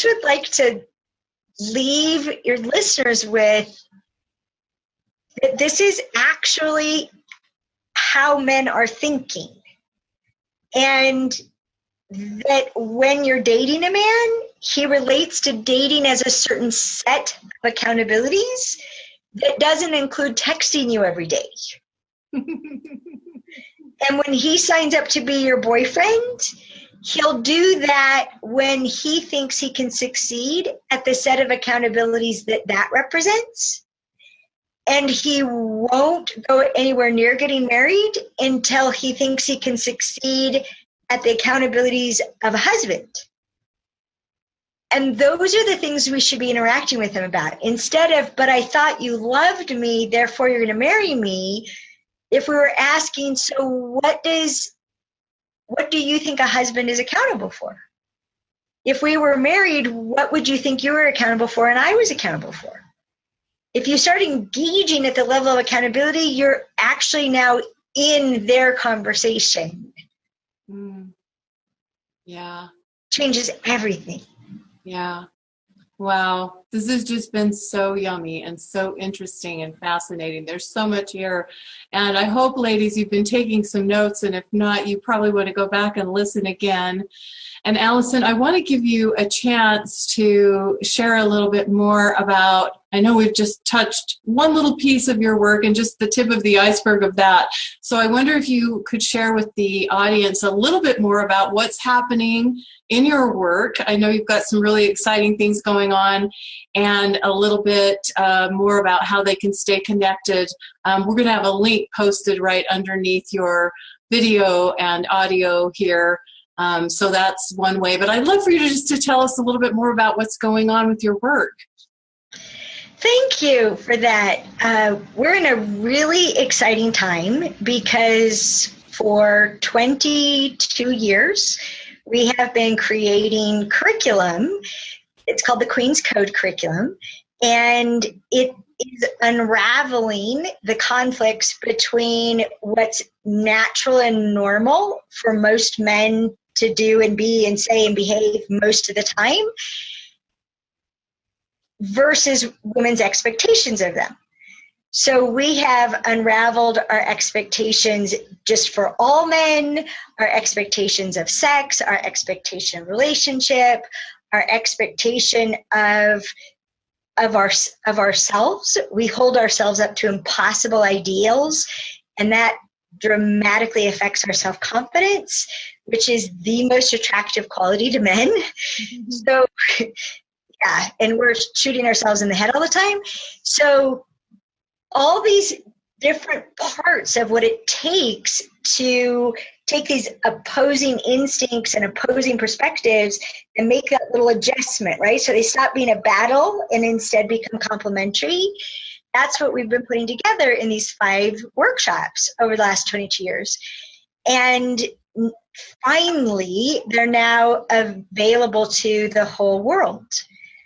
just would like to leave your listeners with that this is actually how men are thinking. And that when you're dating a man, he relates to dating as a certain set of accountabilities that doesn't include texting you every day. And when he signs up to be your boyfriend, he'll do that when he thinks he can succeed at the set of accountabilities that that represents. And he won't go anywhere near getting married until he thinks he can succeed at the accountabilities of a husband. And those are the things we should be interacting with him about. Instead of, but I thought you loved me, therefore you're going to marry me. If we were asking, so what do you think a husband is accountable for? If we were married, what would you think you were accountable for and I was accountable for? If you start engaging at the level of accountability, you're actually now in their conversation. Yeah. Changes everything. Yeah. Wow. This has just been so yummy and so interesting and fascinating. There's so much here. And I hope, ladies, you've been taking some notes. And if not, you probably want to go back and listen again. And Alison, I want to give you a chance to share a little bit more about, I know we've just touched one little piece of your work and just the tip of the iceberg of that. So I wonder if you could share with the audience a little bit more about what's happening in your work. I know you've got some really exciting things going on, and a little bit more about how they can stay connected. We're going to have a link posted right underneath your video and audio here. So that's one way. But I'd love for you to tell us a little bit more about what's going on with your work. Thank you for that. We're in a really exciting time because for 22 years, we have been creating curriculum. It's called the Queen's Code curriculum, and it is unraveling the conflicts between what's natural and normal for most men to do and be and say and behave most of the time versus women's expectations of them. So we have unraveled our expectations just for all men, our expectations of sex, our expectation of relationship, our expectation of ourselves. We hold ourselves up to impossible ideals, and that dramatically affects our self-confidence, which is the most attractive quality to men. So, yeah, and we're shooting ourselves in the head all the time. So all these different parts of what it takes to take these opposing instincts and opposing perspectives and make that little adjustment, right? So they stop being a battle and instead become complementary. That's what we've been putting together in these 5 workshops over the last 22 years. And finally, they're now available to the whole world.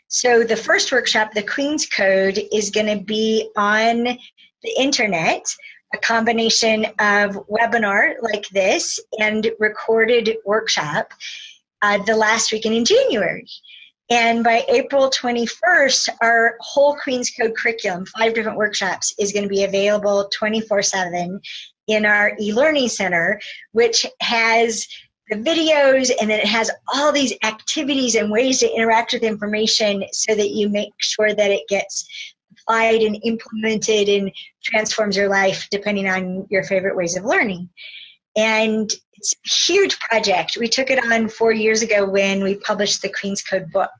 So the first workshop, the Queen's Code, is going to be on the internet, a combination of webinar like this and recorded workshop the last weekend in January. And by April 21st, our whole Queen's Code curriculum, 5 different workshops, is going to be available 24/7 in our e-learning center, which has the videos, and then it has all these activities and ways to interact with information so that you make sure that it gets applied and implemented and transforms your life depending on your favorite ways of learning. And it's a huge project. We took it on 4 years ago when we published the Queen's Code book,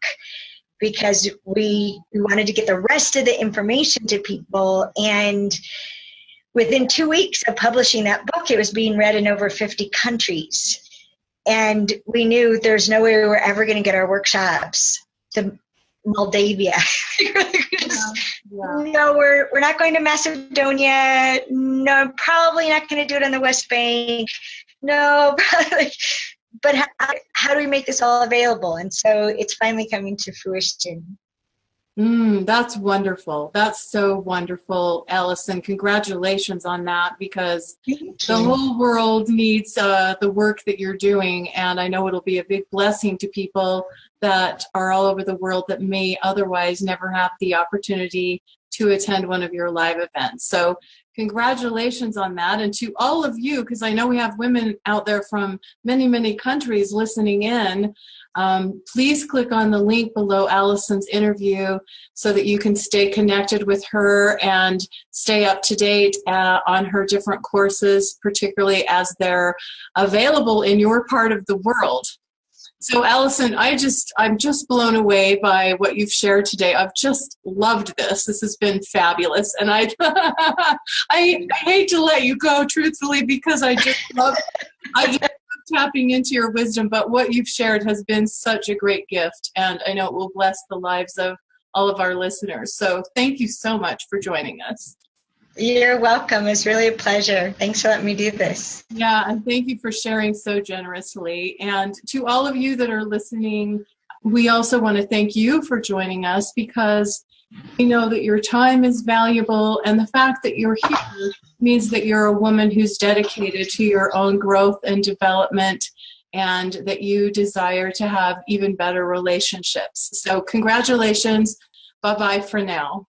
because we wanted to get the rest of the information to people. And within 2 weeks of publishing that book, it was being read in over 50 countries. And we knew there's no way we were ever going to get our workshops to Moldavia. No, we're not going to Macedonia. No, probably not going to do it on the West Bank. No, probably. But how do we make this all available? And so it's finally coming to fruition. That's wonderful. That's so wonderful, Alison. Congratulations on that, because the whole world needs the work that you're doing. And I know it'll be a big blessing to people that are all over the world that may otherwise never have the opportunity to attend one of your live events. So congratulations on that. And to all of you, because I know we have women out there from many, many countries listening in, please click on the link below Alison's interview so that you can stay connected with her and stay up to date on her different courses, particularly as they're available in your part of the world. So Alison, I'm just blown away by what you've shared today. I've just loved this. This has been fabulous. And I hate to let you go, truthfully, because I just love tapping into your wisdom, but what you've shared has been such a great gift, and I know it will bless the lives of all of our listeners. So thank you so much for joining us. You're welcome. It's really a pleasure. Thanks for letting me do this. Yeah, and thank you for sharing so generously. And to all of you that are listening, we also want to thank you for joining us, because we know that your time is valuable, and the fact that you're here means that you're a woman who's dedicated to your own growth and development, and that you desire to have even better relationships. So congratulations. Bye-bye for now.